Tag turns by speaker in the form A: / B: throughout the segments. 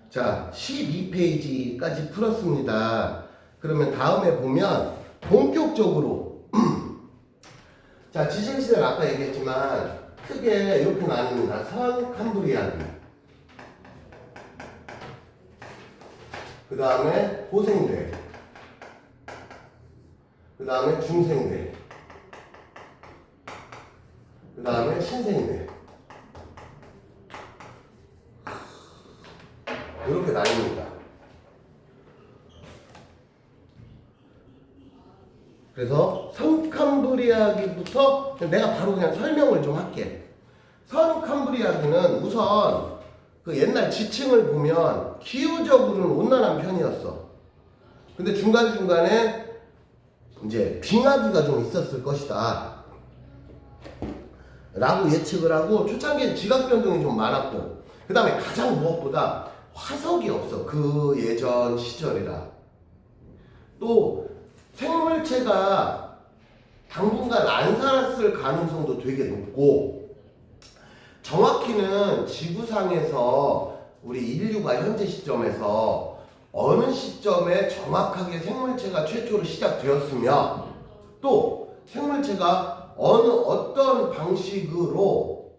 A: 자, 12페이지까지 풀었습니다. 그러면 다음에 보면 본격적으로 자, 지질시설 아까 얘기했지만 크게 이렇게 나뉩니다. 선 캄브리아기, 그 다음에 고생대, 그 다음에 중생대, 그 다음에 신생대, 이렇게 나뉩니다. 그래서 선캄브리아기부터 내가 바로 그냥 설명을 좀 할게. 선캄브리아기는 우선 그 옛날 지층을 보면 기후적으로는 온난한 편이었어. 근데 중간중간에 이제 빙하기가 좀 있었을 것이다 라고 예측을 하고, 초창기에 지각 변동이 좀 많았고, 그 다음에 가장 무엇보다 화석이 없어. 그 예전 시절이라. 또 생물체가 당분간 안 살았을 가능성도 되게 높고, 정확히는 지구상에서 우리 인류가 현재 시점에서 어느 시점에 정확하게 생물체가 최초로 시작되었으며, 또 생물체가 어떤 방식으로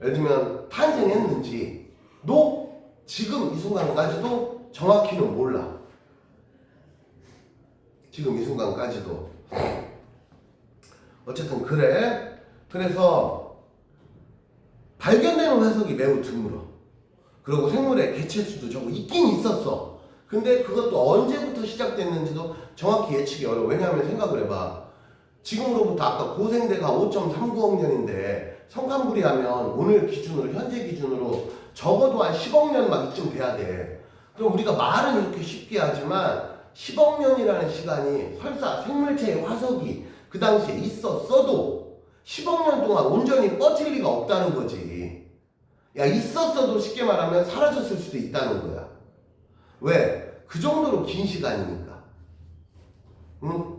A: 예를 들면 탄생했는지도 지금 이 순간까지도 정확히는 몰라. 지금 이 순간까지도. 어쨌든 그래. 그래서 발견되는 화석이 매우 드물어. 그리고 생물의 개체수도 적고 있긴 있었어. 근데 그것도 언제부터 시작됐는지도 정확히 예측이 어려워. 왜냐하면 생각을 해봐. 지금으로부터 아까 고생대가 5.39억 년인데 성캄브리아면 오늘 기준으로, 현재 기준으로 적어도 한 10억 년 막 이쯤 돼야 돼. 그럼 우리가 말은 이렇게 쉽게 하지만 10억 년이라는 시간이 설사 생물체의 화석이 그 당시에 있었어도 10억 년 동안 온전히 뻗칠 리가 없다는 거지. 야, 있었어도 쉽게 말하면 사라졌을 수도 있다는 거야. 왜? 그 정도로 긴 시간이니까. 응?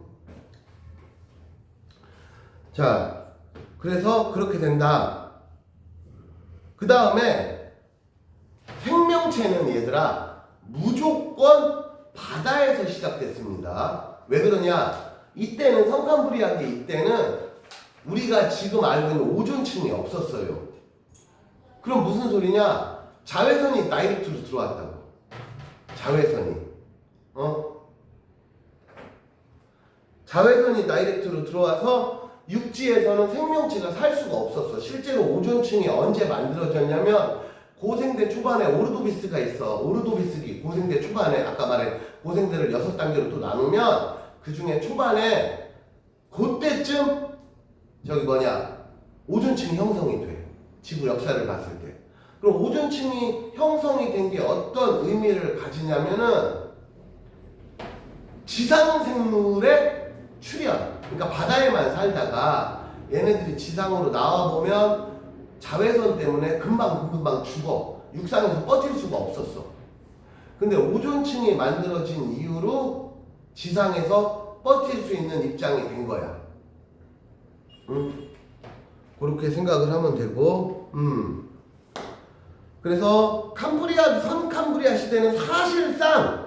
A: 자, 그래서 그렇게 된다. 그 다음에 생명체는 얘들아 무조건 바다에서 시작됐습니다. 왜 그러냐? 이때는 성캄브리아기 이때는 우리가 지금 알고 있는 오존층이 없었어요. 그럼 무슨 소리냐? 자외선이 다이렉트로 들어왔다고. 자외선이. 자외선이 다이렉트로 들어와서 육지에서는 생명체가 살 수가 없었어. 실제로 오존층이 언제 만들어졌냐면 고생대 초반에 오르도비스가 있어. 오르도비스기 고생대 초반에, 아까 말해 고생대를 6단계로 또 나누면 그 중에 초반에 그때쯤 오존층이 형성이 돼. 지구 역사를 봤을 때. 그럼 오존층이 형성이 된 게 어떤 의미를 가지냐면은 지상생물의 출현. 그러니까 바다에만 살다가 얘네들이 지상으로 나와보면 자외선 때문에 금방 죽어. 육상에서 버틸 수가 없었어. 근데 오존층이 만들어진 이후로 지상에서 버틸 수 있는 입장이 된 거야. 그렇게 생각을 하면 되고, 그래서 선캄브리아 시대는 사실상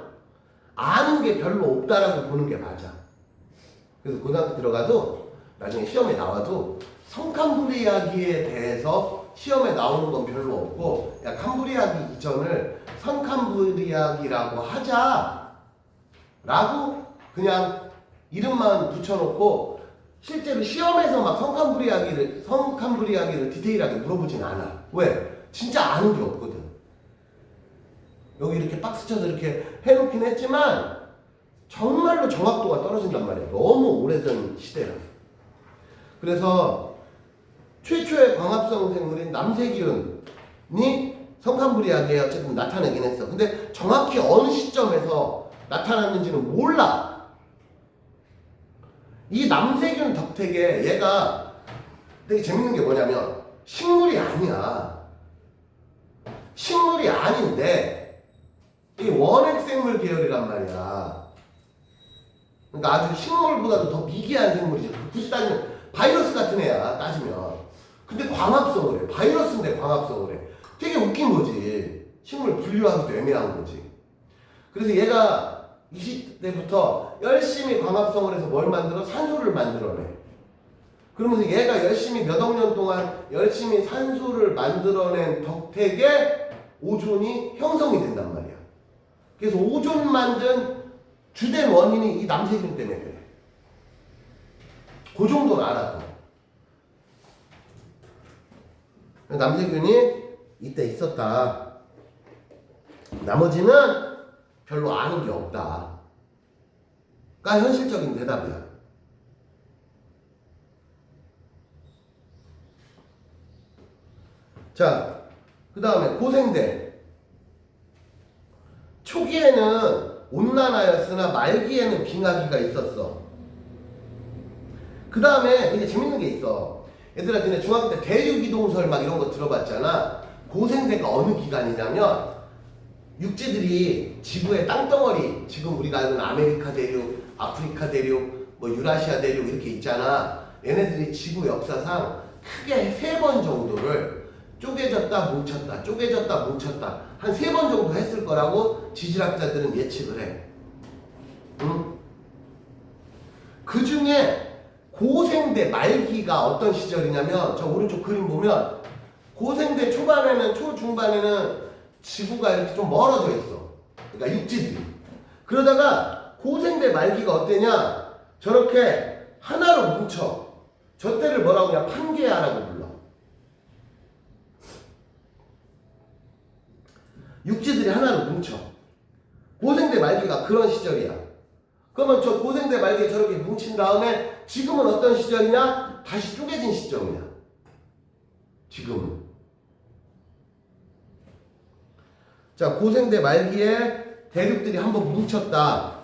A: 아는 게 별로 없다라고 보는 게 맞아. 그래서 고등학교 들어가도 나중에 시험에 나와도 성캄브리아기에 대해서 시험에 나오는 건 별로 없고, 야, 캄브리아기 이전을 선캄브리아기라고 하자 라고 그냥 이름만 붙여놓고, 실제로 시험에서 막 성캄브리아기를 디테일하게 물어보진 않아. 왜? 진짜 아는 게 없거든. 여기 이렇게 박스 쳐서 이렇게 해놓긴 했지만 정말로 정확도가 떨어진단 말이야. 너무 오래전 시대라. 그래서 최초의 광합성 생물인 남세균이 성캄브리아기에 어쨌든 나타나긴 했어. 근데 정확히 어느 시점에서 나타났는지는 몰라. 이 남세균 덕택에 얘가 되게 재밌는 게 뭐냐면 식물이 아니야. 식물이 아닌데 이 원핵생물 계열이란 말이야. 그러니까 아주 식물보다도 더 미개한 생물이지. 굳이 따지면 바이러스 같은 애야, 따지면. 근데 광합성을 해. 바이러스인데 광합성을 해. 되게 웃긴 거지. 식물 분류하기도 애매한 거지. 그래서 얘가 20대부터 열심히 광합성을 해서 뭘 만들어? 산소를 만들어내. 그러면서 얘가 열심히 몇 억 년 동안 열심히 산소를 만들어낸 덕택에 오존이 형성이 된단 말이야. 그래서 오존 만든 주된 원인이 이 남세균 때문에 그래. 그 정도는 알아도. 남세균이 이때 있었다. 나머지는 별로 아는 게 없다. 가 현실적인 대답이야. 자, 그 다음에 고생대. 초기에는 온난화였으나 말기에는 빙하기가 있었어. 그 다음에 되게 재밌는 게 있어. 얘들아, 근데 중학교 때 대륙이동설 막 이런 거 들어봤잖아. 고생대가 어느 기간이냐면 육지들이 지구의 땅덩어리, 지금 우리가 아는 아메리카 대륙, 아프리카 대륙, 뭐 유라시아 대륙 이렇게 있잖아. 얘네들이 지구 역사상 크게 3번 정도를 쪼개졌다 뭉쳤다 쪼개졌다 뭉쳤다 한 3번 정도 했을 거라고 지질학자들은 예측을 해. 응? 그 중에 고생대 말기가 어떤 시절이냐면 저 오른쪽 그림 보면 고생대 초반에는 초중반에는 지구가 이렇게 좀 멀어져 있어. 그러니까 육지들이. 그러다가 고생대 말기가 어때냐? 저렇게 하나로 뭉쳐. 저 때를 뭐라고 그냥 판게아라고 불러. 육지들이 하나로 뭉쳐. 고생대 말기가 그런 시절이야. 그러면 저 고생대 말기에 저렇게 뭉친 다음에 지금은 어떤 시절이냐? 다시 쪼개진 시점이야. 지금은. 자, 고생대 말기에 대륙들이 한번 뭉쳤다.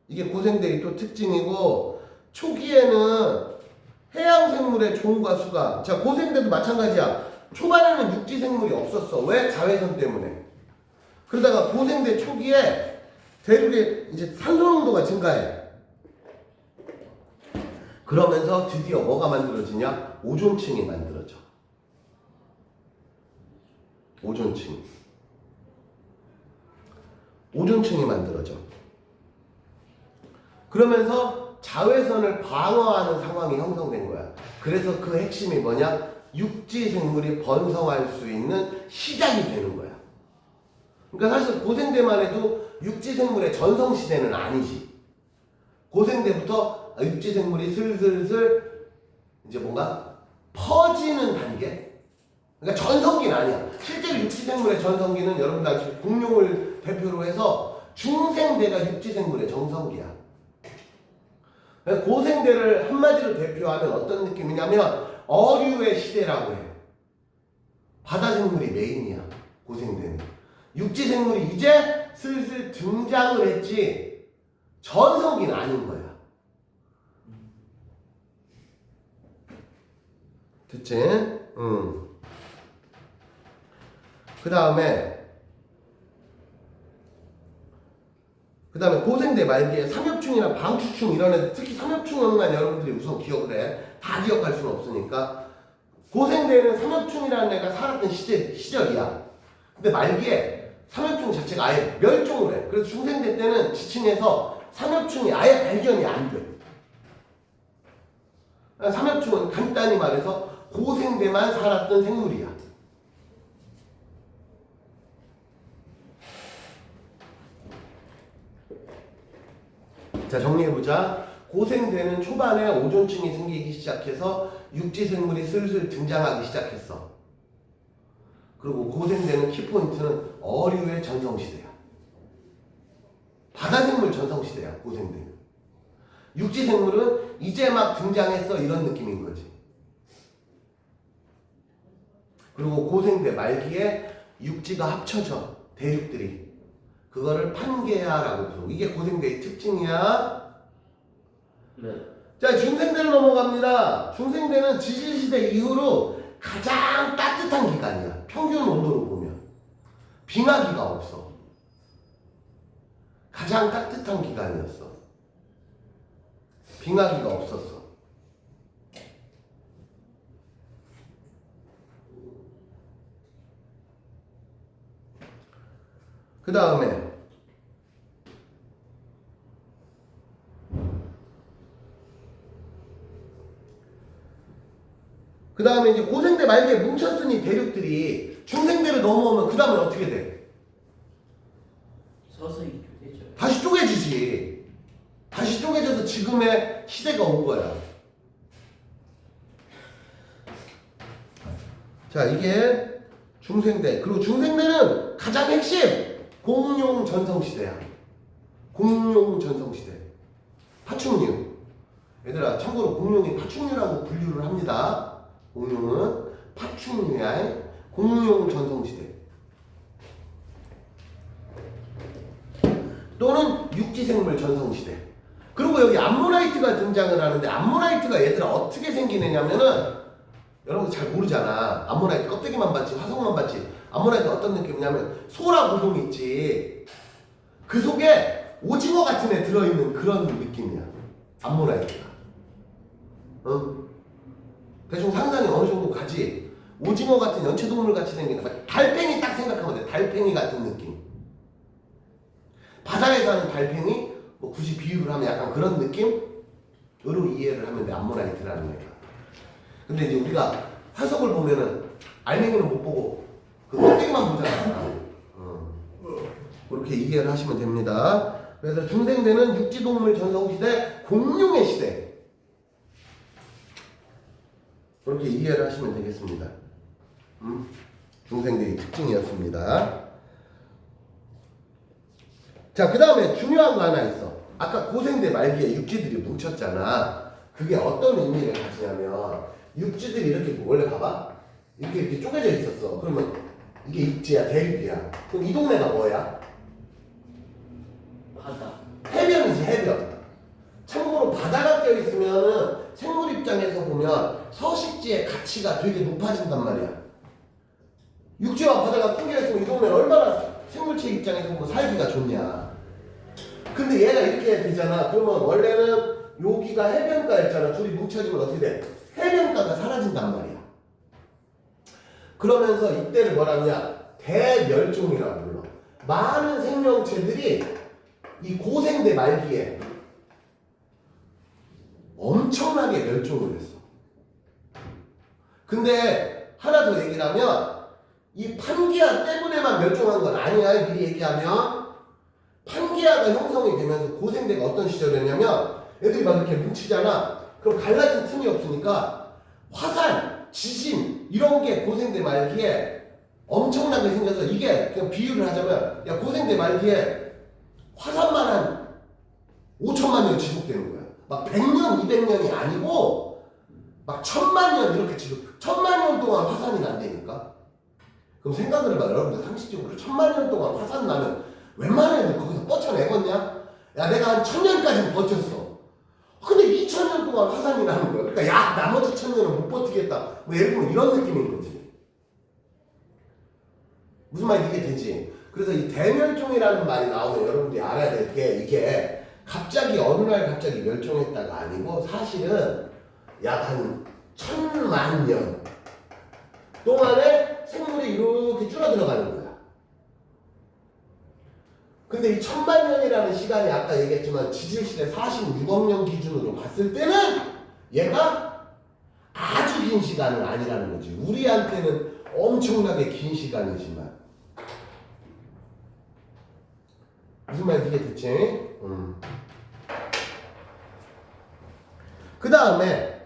A: 이게 고생대의 또 특징이고, 초기에는 해양 생물의 종과 수가. 자, 고생대도 마찬가지야. 초반에는 육지 생물이 없었어. 왜? 자외선 때문에. 그러다가 고생대 초기에 대륙에 이제 산소 농도가 증가해. 그러면서 드디어 뭐가 만들어지냐? 오존층이 만들어져. 오존층이 만들어져. 그러면서 자외선을 방어하는 상황이 형성된 거야. 그래서 그 핵심이 뭐냐? 육지 생물이 번성할 수 있는 시작이 되는 거야. 그러니까 사실 고생대만 해도 육지 생물의 전성 시대는 아니지. 고생대부터 육지 생물이 슬슬슬 이제 뭔가 퍼지는 단계? 그러니까 전성기는 아니야. 실제로 육지 생물의 전성기는 여러분들 아시고 공룡을 대표로 해서 중생대가 육지 생물의 정성기야. 고생대를 한마디로 대표하면 어떤 느낌이냐면 어류의 시대라고 해. 바다 생물이 메인이야. 고생대는. 육지 생물이 이제 슬슬 등장을 했지 전성기는 아닌 거야. 됐지? 그 다음에 고생대 말기에 삼엽충이나 방추충 이런 애들, 특히 삼엽충만 여러분들이 우선 기억을 해. 다 기억할 수는 없으니까. 고생대에는 삼엽충이라는 애가 살았던 시절이야. 근데 말기에 삼엽충 자체가 아예 멸종을 해. 그래서 중생대 때는 지층에서 삼엽충이 아예 발견이 안 돼. 삼엽충은 간단히 말해서 고생대만 살았던 생물이야. 자, 정리해보자. 고생대는 초반에 오존층이 생기기 시작해서 육지 생물이 슬슬 등장하기 시작했어. 그리고 고생대는 키포인트는 어류의 전성시대야. 바다생물 전성시대야, 고생대는. 육지 생물은 이제 막 등장했어, 이런 느낌인 거지. 그리고 고생대 말기에 육지가 합쳐져, 대륙들이. 그거를 판게아라고 부르고, 이게 고생대의 특징이야.
B: 네.
A: 자, 중생대로 넘어갑니다. 중생대는 지질시대 이후로 가장 따뜻한 기간이야. 평균 온도로 보면. 빙하기가 없어. 가장 따뜻한 기간이었어. 빙하기가 없었어. 그 다음에 이제 고생대 말기에 뭉쳤으니 대륙들이 중생대를 넘어오면 그 다음에 어떻게 돼?
B: 서서히 되죠.
A: 다시 쪼개지지. 다시 쪼개져서 지금의 시대가 온 거야. 자, 이게 중생대. 그리고 중생대는 가장 핵심 공룡 전성시대야. 공룡 전성시대. 파충류. 얘들아, 참고로 공룡이 파충류라고 분류를 합니다. 공룡은 파충류야. 공룡 전성시대. 또는 육지생물 전성시대. 그리고 여기 암모나이트가 등장을 하는데, 암모나이트가 얘들아 어떻게 생기느냐면은, 여러분 잘 모르잖아. 암모나이트 껍데기만 봤지, 화성만 봤지. 암모나이트 어떤 느낌이냐면, 소라 고동 있지. 그 속에 오징어 같은 애 들어있는 그런 느낌이야. 암모나이트가. 응? 대충 상상이 어느 정도 가지. 오징어 같은 연체동물 같이 생긴 달팽이 딱 생각하면 돼. 달팽이 같은 느낌. 바다에 사는 달팽이, 뭐 굳이 비유를 하면 약간 그런 느낌으로 이해를 하면 돼. 암모나이트라는 애가. 근데 이제 우리가 화석을 보면은 알맹이는 못 보고 그 껍데기만 보잖아. 그렇게 이해를 하시면 됩니다. 그래서 중생대는 육지동물 전성시대, 공룡의 시대. 그렇게 이해를 하시면 되겠습니다. 중생대의 특징이었습니다. 자, 그 다음에 중요한 거 하나 있어. 아까 고생대 말기에 육지들이 뭉쳤잖아. 그게 어떤 의미를 가지냐면, 육지들이 이렇게 원래 봐봐. 이렇게 쪼개져 있었어. 그러면 이게 육지야, 대륙이야. 그럼 이 동네가 뭐야?
B: 바다.
A: 해변이지, 해변. 참고로 바다가 껴있으면 생물 입장에서 보면 서식지의 가치가 되게 높아진단 말이야. 육지와 바다가 껴있으면 이 동네는 얼마나 생물체 입장에서 보면 살기가 좋냐. 근데 얘가 이렇게 되잖아. 그러면 원래는 여기가 해변가였잖아. 둘이 뭉쳐지면 어떻게 돼? 해변가가 사라진단 말이야. 그러면서 이때를 뭐라냐? 대멸종이라고 불러. 많은 생명체들이 이 고생대 말기에 엄청나게 멸종을 했어. 근데 하나 더 얘기를 하면 이 판기아 때문에만 멸종한 건 아니야. 미리 얘기하면 판기아가 형성이 되면서 고생대가 어떤 시절이었냐면 애들이 막 이렇게 뭉치잖아. 그럼 갈라진 틈이 없으니까 화산, 지진 이런 게 고생대 말기에 엄청나게 생겨서 이게 그냥 비유를 하자면 야 고생대 말기에 화산만 한 5천만 년 지속되는 거야. 막 100년, 200년이 아니고 막 1000만 년 이렇게 지속. 1000만 년 동안 화산이 난다니까. 그럼 생각을 해봐. 여러분들 상식적으로 1000만 년 동안 화산 나면 웬만한 애들 거기서 뻗쳐내겠냐? 야 내가 한 1000년까지는 버텼어. 근데 2000년 동안 화산이 나는 거야. 그러니까 야 나머지 1000년은 못 버티겠다. 뭐 예를 들면 이런 느낌인 거지. 무슨 말인지 이게 되지? 그래서 이 대멸종이라는 말이 나오면 여러분들이 알아야 될 게 이게 갑자기 어느 날 갑자기 멸종했다가 아니고 사실은 약 한 1000만 년 동안에 생물이 이렇게 줄어들어가는 거야. 근데 이 1000만 년이라는 시간이 아까 얘기했지만 지질시대 46억 년 기준으로 봤을 때는 얘가 아주 긴 시간은 아니라는 거지. 우리한테는 엄청나게 긴 시간이지만 무슨 말인지 이해됐지? 그 다음에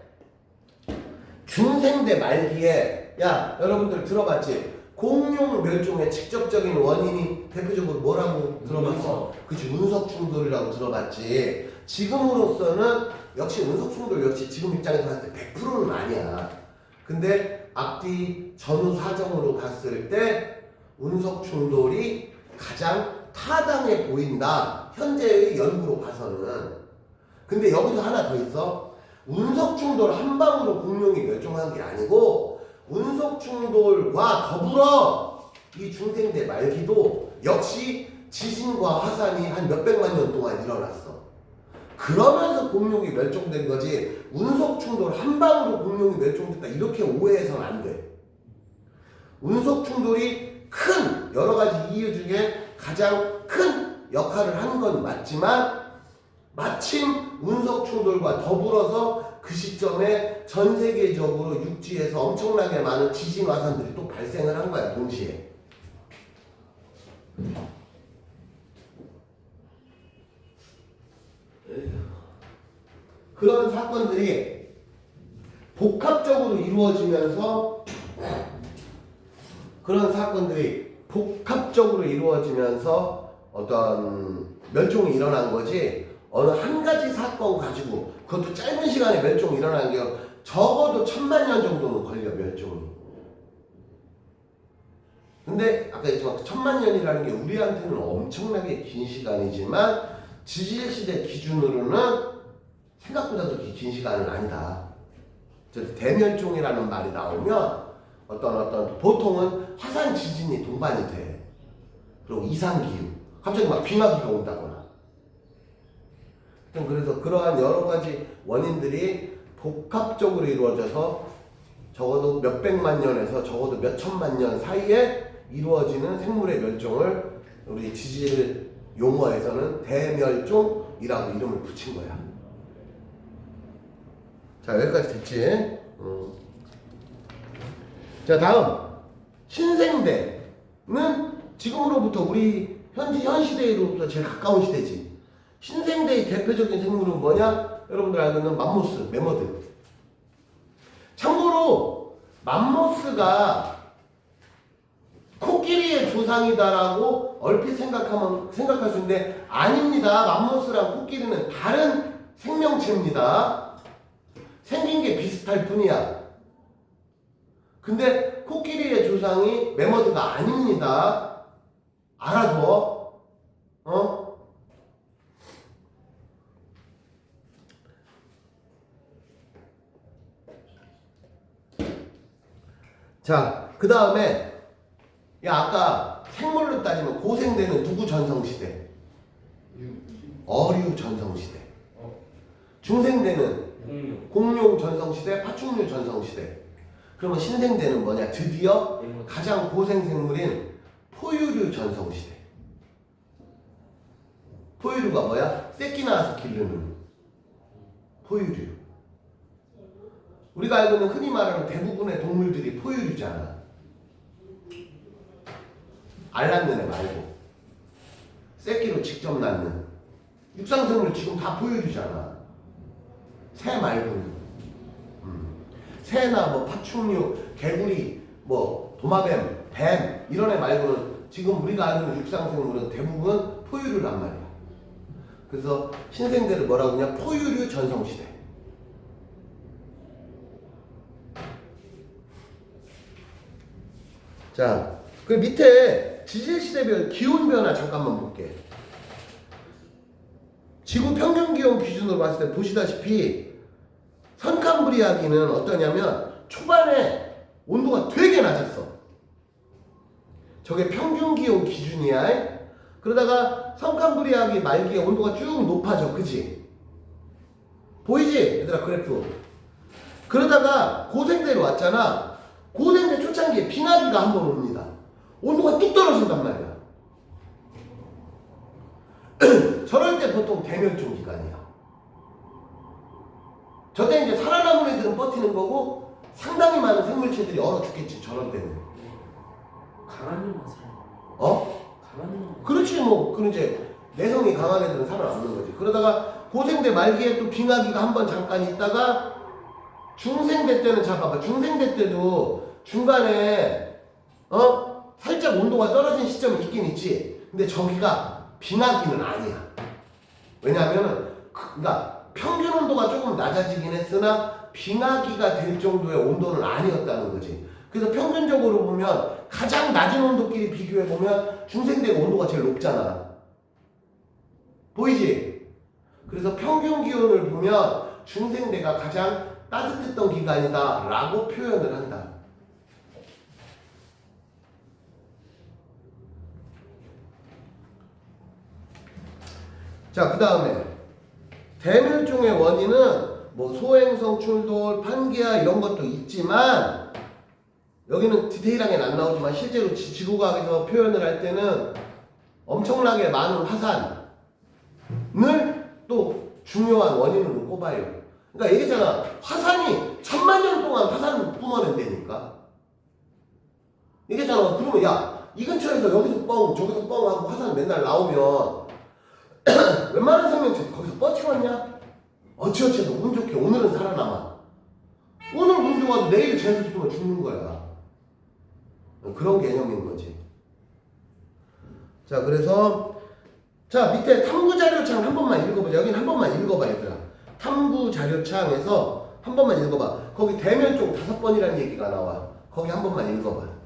A: 중생대 말기에 야 여러분들 들어봤지? 공룡 멸종의 직접적인 원인이 대표적으로 뭐라고 들어봤어? 그치 운석 충돌이라고 들어봤지. 지금으로서는 역시 운석 충돌 역시 지금 입장에서 봤을 때 100%는 아니야. 근데 앞뒤 전후 사정으로 봤을 때 운석 충돌이 가장 타당해 보인다. 현재의 연구로 봐서는. 근데 여기서 하나 더 있어. 운석 충돌 한 방으로 공룡이 멸종한 게 아니고 운석 충돌과 더불어 이 중생대 말기도 역시 지진과 화산이 한 몇백만 년 동안 일어났어. 그러면서 공룡이 멸종된 거지 운석 충돌 한 방으로 공룡이 멸종됐다 이렇게 오해해서는 안 돼. 운석 충돌이 큰 여러 가지 이유 중에 가장 큰 역할을 한 건 맞지만 마침 운석 충돌과 더불어서 그 시점에 전 세계적으로 육지에서 엄청나게 많은 지진 화산들이 또 발생을 한 거야, 동시에. 그런 사건들이 복합적으로 이루어지면서 어떤 멸종이 일어난 거지, 어느 한 가지 사건 가지고 그것도 짧은 시간에 멸종이 일어나는 게 적어도 1000만 년 정도는 걸려, 멸종이. 근데 아까 얘기했지만 1000만 년이라는 게 우리한테는 엄청나게 긴 시간이지만 지질시대 기준으로는 생각보다도 긴 시간은 아니다. 대멸종이라는 말이 나오면 어떤 보통은 화산 지진이 동반이 돼. 그리고 이상기후, 갑자기 막 빙하기가 온다거나. 그래서 그러한 여러 가지 원인들이 복합적으로 이루어져서 적어도 몇백만 년에서 적어도 몇천만 년 사이에 이루어지는 생물의 멸종을 우리 지질 용어에서는 대멸종이라고 이름을 붙인 거야. 자, 여기까지 됐지? 자, 다음 신생대는 지금으로부터 우리 현 시대로부터 제일 가까운 시대지. 신생대의 대표적인 생물은 뭐냐? 여러분들 알고 있는 맘모스, 매머드. 참고로 맘모스가 코끼리의 조상이다라고 얼핏 생각할 수 있는데 아닙니다. 맘모스랑 코끼리는 다른 생명체입니다. 생긴 게 비슷할 뿐이야. 근데 코끼리의 조상이 매머드가 아닙니다. 알아둬. 자, 그 다음에 아까 생물로 따지면 고생대는 누구 전성시대? 어류 전성시대. 중생대는 공룡 전성시대, 파충류 전성시대. 그러면 신생대는 뭐냐? 드디어 가장 고생생물인 포유류 전성시대. 포유류가 뭐야? 새끼 낳아서 기르는 포유류. 우리가 알고 있는 흔히 말하는 대부분의 동물들이 포유류잖아. 알 낳는 애 말고 새끼로 직접 낳는 육상생물 지금 다 포유류잖아. 새 말고는. 새나 뭐 파충류, 개구리, 뭐 도마뱀, 뱀 이런 애 말고는 지금 우리가 알고 있는 육상생물은 대부분 포유류란 말이야. 그래서 신생대를 뭐라고 하냐? 포유류 전성시대. 자, 그 밑에 지질시대별 기온변화 잠깐만 볼게. 지구 평균기온 기준으로 봤을 때 보시다시피 선캄브리아기는 어떠냐면 초반에 온도가 되게 낮았어. 저게 평균기온 기준이야. 그러다가 선캄브리아기 말기에 온도가 쭉 높아져. 그치? 보이지? 얘들아 그래프. 그러다가 고생대로 왔잖아. 고생대 초창기에 빙하기가 한번 옵니다. 온도가 뚝 떨어진단 말이야. 저럴 때 보통 대멸종 기간이야. 저때 이제 살아남은 애들은 버티는 거고 상당히 많은 생물체들이 얼어 죽겠지. 저럴 때는.
B: 강한 놈만 살아남는 강한 놈만.
A: 그렇지 뭐. 그 이제 내성이 강한 애들은 살아남는 거지. 그러다가 고생대 말기에 또 빙하기가 한번 잠깐 있다가 중생대 때는 잘 봐봐. 중생대 때도 중간에 살짝 온도가 떨어진 시점이 있긴 있지. 근데 저기가 빙하기는 아니야. 왜냐하면 그러니까 평균 온도가 조금 낮아지긴 했으나 빙하기가 될 정도의 온도는 아니었다는 거지. 그래서 평균적으로 보면 가장 낮은 온도끼리 비교해 보면 중생대가 온도가 제일 높잖아. 보이지? 그래서 평균 기온을 보면 중생대가 가장 따뜻했던 기간이다 라고 표현을 한다. 자, 그 다음에 대멸종의 원인은 뭐 소행성 충돌, 판기아 이런 것도 있지만 여기는 디테일하게는 안 나오지만 실제로 지구과학에서 표현을 할 때는 엄청나게 많은 화산을 또 중요한 원인으로 꼽아요. 그러니까 얘기했잖아. 화산이 1000만 년 동안 화산을 뿜어낸다니까. 얘기했잖아. 그러면 야, 이 근처에서 여기서 뻥 저기서 뻥 하고 화산 맨날 나오면 웬만한 생명체 거기서 뻗치겠냐? 어찌어찌해서 운 좋게 오늘은 살아남아. 오늘 운 좋아도 내일 재수 있으면 죽는 거야. 그런 개념인 거지. 자, 그래서 자, 밑에 탐구 자료창 한 번만 읽어보자. 여긴 한 번만 읽어봐, 얘들아. 탐구 자료창에서 한 번만 읽어봐. 거기 대멸종 5번이라는 얘기가 나와. 거기 한 번만 읽어봐.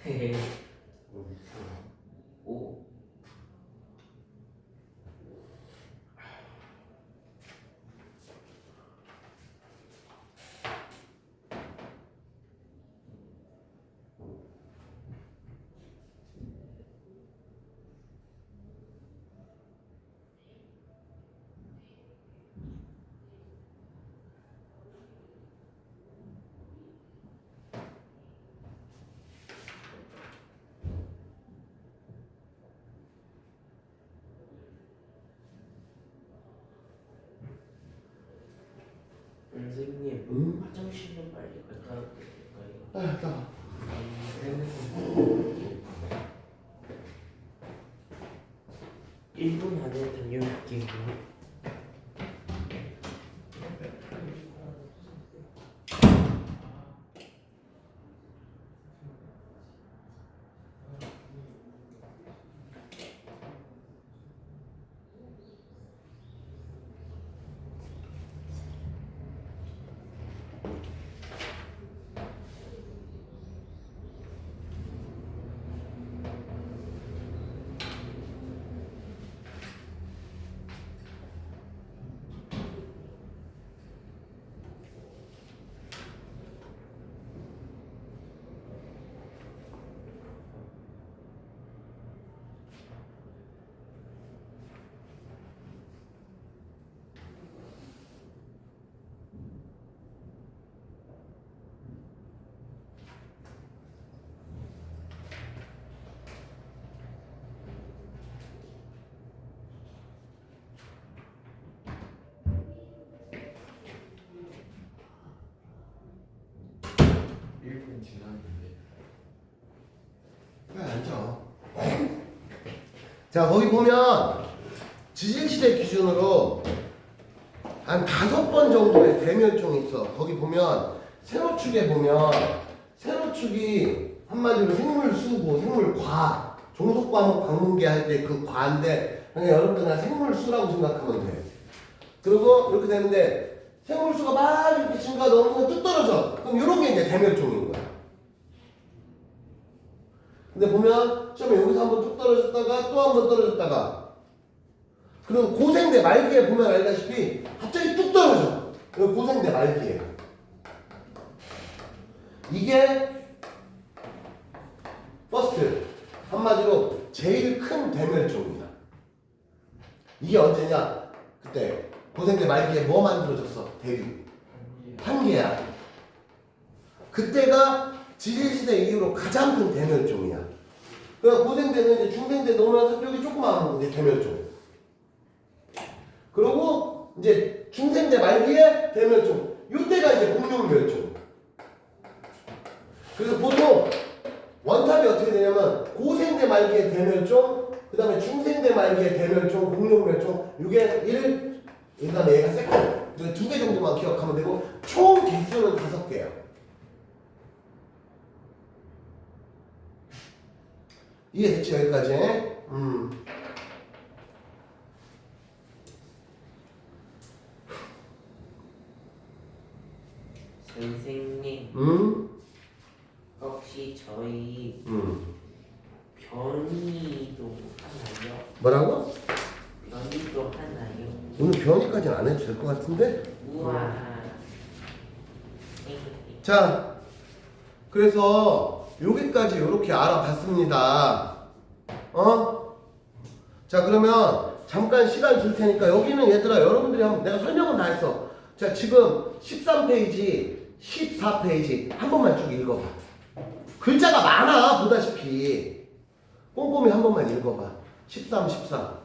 B: 헤헤. 오. 선생님, 화장실 좀 빨리 갔다 와도 될까요?
A: 나
B: 1분 안에 다녀올게요.
A: 왜 앉아? 자, 거기 보면 지질시대 기준으로 한 5번 정도의 대멸종이 있어. 거기 보면 세로축에 보면 세로축이 한마디로 생물수고 생물과 종속과목 방문계 할 때 그 과인데 그냥 여러분들 은 생물수라고 생각하면 돼. 그리고 이렇게 되는데 생물수가 막 이렇게 증가 넘어서 뚝 떨어져. 그럼 이런 게 이제 대멸종인 거야. 근데 보면 처음에 여기서 한번 뚝 떨어졌다가 또 한번 떨어졌다가 그리고 고생대 말기에 보면 알다시피 갑자기 뚝 떨어져. 여기 고생대 말기에. 이게 퍼스트 한마디로 제일 큰 대멸종이야. 이게 언제냐? 그때 고생대 말기에 뭐 만들어졌어? 대류. 한계야. 그때가 지질시대 이후로 가장 큰 대멸종이야. 그러니까 고생대는 이제 중생대 넘어서 여기 조그마한 거 이제 대멸종. 그리고 이제 중생대 말기에 대멸종. 이때가 이제 공룡멸종. 그래서 보통 원탑이 어떻게 되냐면 고생대 말기에 대멸종, 그 다음에 중생대 말기에 대멸종, 공룡멸종. 이게 1, 그 다음에 얘가 세컨. 두 개 정도만 기억하면 되고 총 개수는 5개야. 이해됐지 여기까지?
B: 선생님 혹시 저희 변이도 하나요?
A: 뭐라고?
B: 변이도 하나요?
A: 오늘 변이까지는 안 해도 될 것 같은데?
B: 우와.
A: 자, 그래서 여기까지 이렇게 알아봤습니다. 자, 그러면 잠깐 시간 줄 테니까 여기는 얘들아 여러분들이 한번 내가 설명은 다 했어. 자, 지금 13페이지, 14페이지 한 번만 쭉 읽어봐. 글자가 많아 보다시피. 꼼꼼히 한 번만 읽어봐. 13, 14.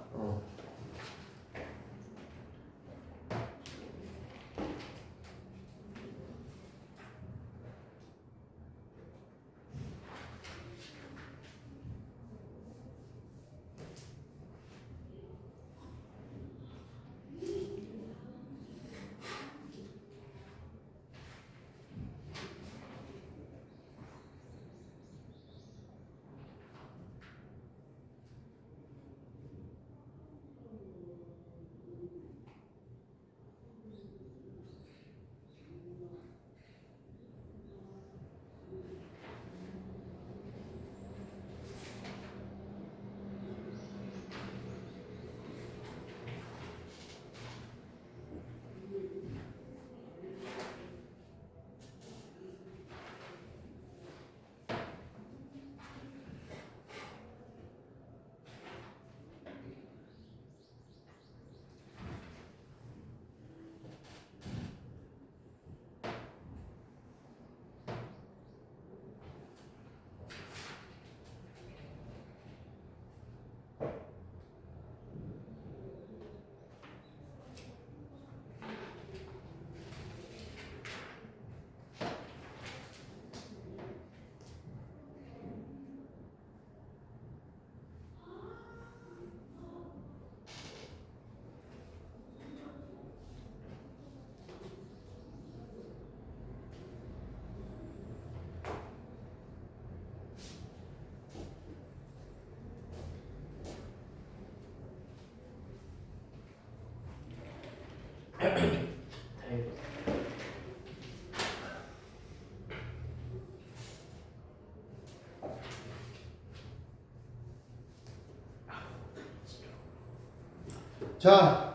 A: 자,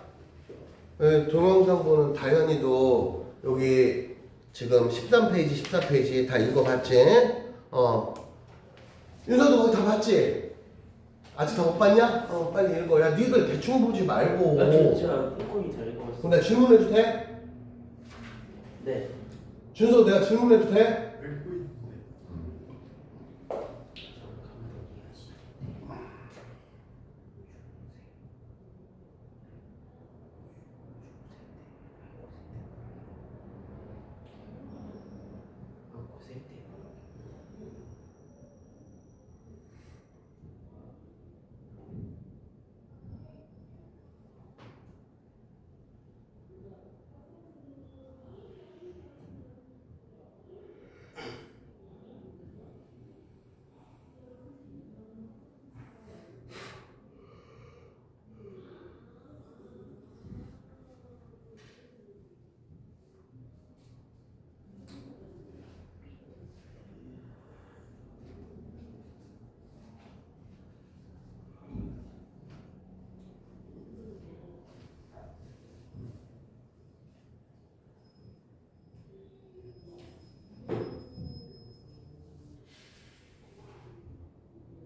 A: 동영상 보는 다현이도 여기 지금 13페이지, 14페이지 다 읽어봤지? 윤서도 거기 다 봤지? 아직 다 못 봤냐? 빨리 읽어. 야, 니들 대충 보지 말고.
B: 나 진짜 꼼꼼히 잘 읽어봤어.
A: 그럼 내가 질문해도 돼?
B: 네.
A: 준서 내가 질문해도 돼?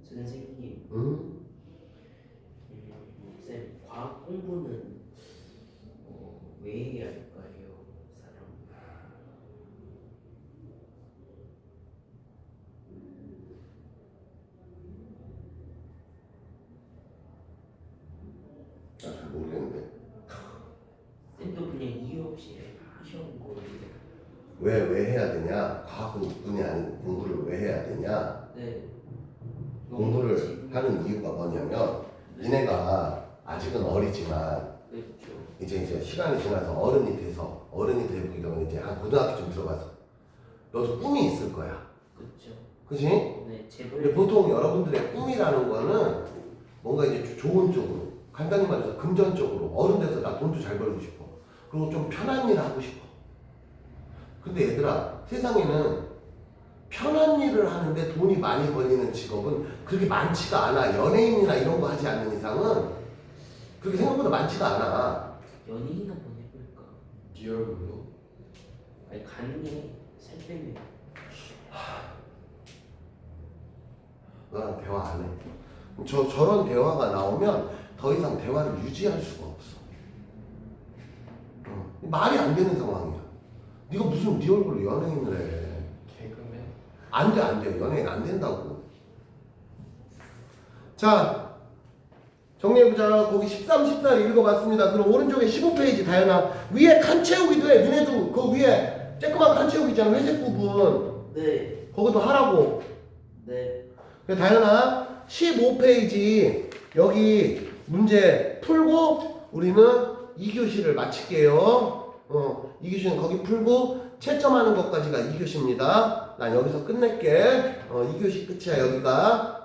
B: 선생님,
A: 응?
B: 쌤, 과학 공부는
A: 모르겠는데.
B: 쌤도 그냥 이유 없이 하셔온 거예요.
A: 왜 해야 되냐? 과학뿐이 아닌 공부를 왜 해야 되냐?
B: 네.
A: 공부를 하는 이유가 뭐냐면 니네가 아직은 어리지만
B: 그렇죠.
A: 이제 시간이 지나서 어른이 되기 되면 이제 한 고등학교쯤 들어가서 너도 꿈이 있을 거야.
B: 그렇죠.
A: 그치?
B: 네,
A: 근데
B: 제발.
A: 보통 여러분들의 꿈이라는 거는 뭔가 이제 좋은 쪽으로, 간단히 말해서 금전적으로, 어른 돼서 나 돈도 잘 벌고 싶어. 그리고 좀 편한 일을 하고 싶어. 근데 얘들아, 세상에는 편한 일을 하는데 돈이 많이 벌리는 직업은 그렇게 많지가 않아. 연예인이나 이런 거 하지 않는 이상은 그렇게 생각보다 많지가 않아.
B: 연예인 한번 해볼까?
C: 리얼로
B: 아니 가능해. 살 빼면.
A: 너랑 대화 안 해. 저런 대화가 나오면 더 이상 대화를 유지할 수가 없어. 말이 안 되는 상황이야. 네가 무슨 네 얼굴로 연예인을 해.
C: 개그맨
A: 안 돼. 연예인 안 된다고. 자, 정리해보자. 거기 13, 14를 읽어봤습니다. 그럼 오른쪽에 15페이지 다현아. 위에 칸 채우기도 해. 니네도 그 위에 쬐끄만 칸 채우기 있잖아. 회색 부분.
B: 네.
A: 거기도 하라고.
B: 네.
A: 그래, 다현아 15페이지 여기 문제 풀고 우리는 2교시를 마칠게요. 2교시는 거기 풀고 채점하는 것까지가 2교시입니다. 난 여기서 끝낼게. 2교시 끝이야 여기가.